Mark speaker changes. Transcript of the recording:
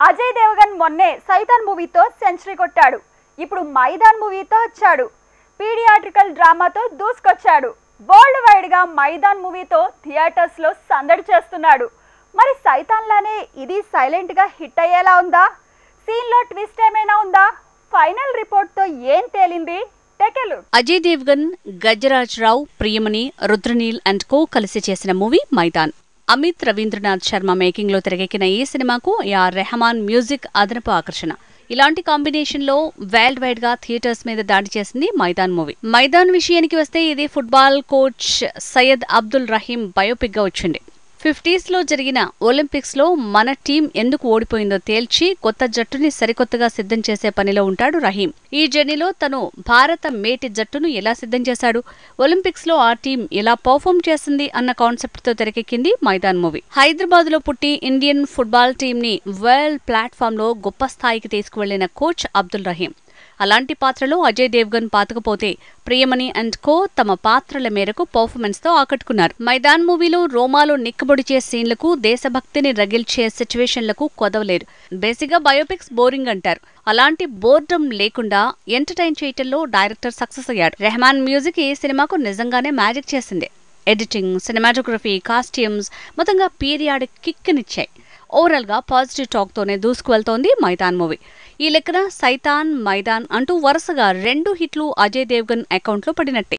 Speaker 1: అజయ్ దేవగన్ మొన్నే సైతాన్ మూవీతో సెంచరీ కొట్టాడు. ఇప్పుడు మైదాన్ మూవీతో వచ్చాడు. పీడియాట్రికల్ డ్రామాతో దూసుకొచ్చాడు. వరల్డ్ వైడ్ గా మైదాన్ మూవీతో థియేటర్స్ లో సందడి చేస్తున్నాడు. మరి సైతాన్ లానే ఇది సైలెంట్ గా హిట్ అయ్యేలా ఉందా? సీన్ లో ట్విస్ట్ ఏమైనా ఉందా? ఫైనల్ రిపోర్ట్ తో ఏం తేలింది?
Speaker 2: అజయ్ దేవగన్, గజరాజ్ రావు, ప్రియమణి, రుద్రనీల్ అండ్ కో కలిసి చేసిన మూవీ మైదాన్. అమిత్ రవీంద్రనాథ్ శర్మ మేకింగ్ లో తెరకెక్కిన ఈ సినిమాకు ఏఆర్ రెహమాన్ మ్యూజిక్ అదనపు ఆకర్షణ. ఇలాంటి కాంబినేషన్ లో వరల్డ్ వైడ్ గా థియేటర్స్ మీద దాడి చేసింది మైదాన్ మూవీ. మైదాన్ విషయానికి వస్తే ఇది football coach Syed Abdul Rahim biopic గా వచ్చింది. 50s లో జరిగిన ఒలింపిక్స్ లో మన టీం ఎందుకు ఓడిపోయిందో తేల్చి కొత్త జట్టుని సరికొత్తగా సిద్ధం చేసే పనిలో ఉంటాడు రహీం. ఈ జర్నీలో తను భారత మేటి జట్టును ఎలా సిద్ధం చేశాడు, ఒలింపిక్స్ లో ఆ టీం ఎలా పర్ఫార్మ్ చేసింది అన్న కాన్సెప్ట్ తో తెరకెక్కింది మైదాన్ మూవీ. హైదరాబాద్ లో పుట్టి ఇండియన్ ఫుట్బాల్ టీం ని వరల్డ్ ప్లాట్ఫామ్ లో గొప్ప స్థాయికి తీసుకువెళ్లిన కోచ్ అబ్దుల్ రహీం. అలాంటి పాత్రలో అజయ్ దేవగన్ పాతకపోతే ప్రియమణి అండ్ కో తమ పాత్రల మేరకు పర్ఫార్మెన్స్ తో ఆకట్టుకున్నారు. మైదాన్ మూవీలో రోమాలు నిక్కబొడిచే సీన్లకు, దేశభక్తిని రగిల్చే సిచ్యువేషన్లకు కొదవలేరు. బేసిక్ గా బయోపిక్స్ బోరింగ్ అంటారు. అలాంటి బోర్డమ్ లేకుండా ఎంటర్టైన్ చేయటంలో డైరెక్టర్ సక్సెస్ అయ్యాడు. రెహమాన్ మ్యూజిక్ ఈ సినిమాకు నిజంగానే మ్యాజిక్ చేసింది. ఎడిటింగ్, సినిమాటోగ్రఫీ, కాస్ట్యూమ్స్ మొత్తంగా పీరియాడిక్ కిక్నిచ్చాయి. ఓవరాల్ గా పాజిటివ్ టాక్ తోనే దూసుకువెళ్తోంది మైదాన్ మూవీ. ఈ లెక్కన సైతాన్, మైదాన్ అంటూ వరుసగా 2 హిట్లు అజయ్ దేవగన్ అకౌంట్లో పడినట్టే.